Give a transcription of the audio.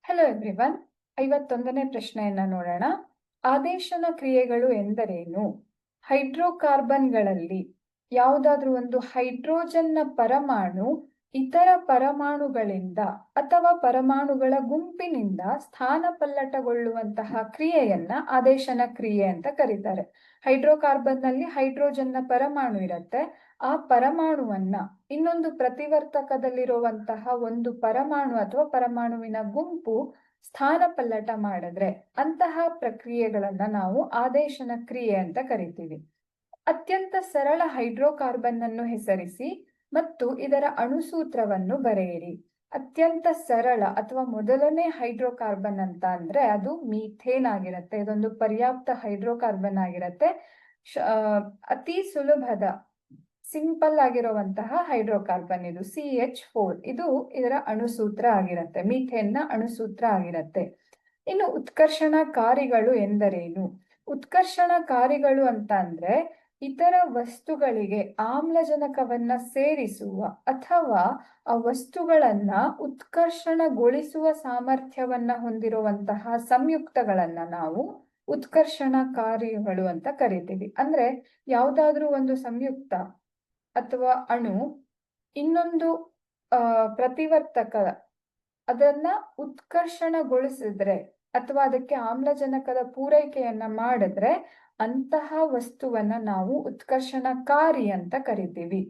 Hello everyone. 51ನೇ ಪ್ರಶ್ನೆಯನ್ನ ನೋಡೋಣ. ಆದೇಶನ ಕ್ರಿಯೆಗಳು ಎಂದರೇನು? ಹೈಡ್ರೋಕಾರ್ಬನ್ಗಳಲ್ಲಿ ಯಾವುದಾದ್ರೂ ಒಂದು ಹೈಡ್ರೋಜನ್ನ ಪರಮಾಣು ಇತರ ಪರಮಾಣುಗಳಿಂದ ಅಥವಾ ಪರಮಾಣುಗಳ ಗುಂಪಿನಿಂದ ಸ್ಥಾನಪಲ್ಲಟಗೊಳ್ಳುವಂತಹ ಕ್ರಿಯೆಯನ್ನ ಆದೇಶನ ಕ್ರಿಯೆ ಅಂತ ಕರೀತಾರೆ. ಹೈಡ್ರೋಕಾರ್ಬನ್ ನಲ್ಲಿ ಹೈಡ್ರೋಜನ್ನ ಪರಮಾಣು ಇರುತ್ತೆ. ಆ ಪರಮಾಣುವನ್ನ ಇನ್ನೊಂದು ಪ್ರತಿವರ್ತಕದಲ್ಲಿರುವಂತಹ ಒಂದು ಪರಮಾಣು ಅಥವಾ ಪರಮಾಣುವಿನ ಗುಂಪು ಸ್ಥಾನಪಲ್ಲಟ ಮಾಡಿದ್ರೆ ಅಂತಹ ಪ್ರಕ್ರಿಯೆಗಳನ್ನ ನಾವು ಆದೇಶನ ಕ್ರಿಯೆ ಅಂತ ಕರಿತೀವಿ. ಅತ್ಯಂತ ಸರಳ ಹೈಡ್ರೋಕಾರ್ಬನ್ ಅನ್ನು ಹೆಸರಿಸಿ ಮತ್ತು ಇದರ ಅಣುಸೂತ್ರವನ್ನು ಬರೆಯಿರಿ. ಅತ್ಯಂತ ಸರಳ ಅಥವಾ ಮೊದಲನೇ ಹೈಡ್ರೋಕಾರ್ಬನ್ ಅಂತ ಅಂದ್ರೆ ಅದು ಮೀಥೇನ್ ಆಗಿರುತ್ತೆ. ಇದೊಂದು ಪರ್ಯಾಪ್ತ ಹೈಡ್ರೋಕಾರ್ಬನ್ ಆಗಿರುತ್ತೆ. ಅತಿ ಸುಲಭದ ಸಿಂಪಲ್ ಆಗಿರುವಂತಹ ಹೈಡ್ರೋಕಾರ್ಬನ್ ಇದು CH4. ಇದು ಇದರ ಅಣುಸೂತ್ರ ಆಗಿರುತ್ತೆ, ಮೀಥೇನ್ ನ ಅಣುಸೂತ್ರ ಆಗಿರುತ್ತೆ. ಇನ್ನು ಉತ್ಕರ್ಷಣಕಾರಿಗಳು ಎಂದರೇನು? ಉತ್ಕರ್ಷಣಕಾರಿಗಳು ಅಂತ ಅಂದ್ರೆ ಇತರ ವಸ್ತುಗಳಿಗೆ ಆಮ್ಲಜನಕವನ್ನ ಸೇರಿಸುವ ಅಥವಾ ಆ ವಸ್ತುಗಳನ್ನ ಉತ್ಕರ್ಷಣಗೊಳಿಸುವ ಸಾಮರ್ಥ್ಯವನ್ನ ಹೊಂದಿರುವಂತಹ ಸಂಯುಕ್ತಗಳನ್ನ ನಾವು ಉತ್ಕರ್ಷಣಕಾರಿಗಳು ಅಂತ ಕರಿತೀವಿ. ಅಂದ್ರೆ ಯಾವುದಾದ್ರೂ ಒಂದು ಸಂಯುಕ್ತ ಅಥವಾ ಅಣು ಇನ್ನೊಂದು ಪ್ರತಿವರ್ತಕ ಅದನ್ನ ಉತ್ಕರ್ಷಣಗೊಳಿಸಿದ್ರೆ ಅಥವಾ ಅದಕ್ಕೆ ಆಮ್ಲಜನಕದ ಪೂರೈಕೆಯನ್ನ ಮಾಡಿದ್ರೆ ಅಂತಹ ವಸ್ತುವನ್ನ ನಾವು ಉತ್ಕರ್ಷಣಕಾರಿ ಅಂತ ಕರಿತೀವಿ.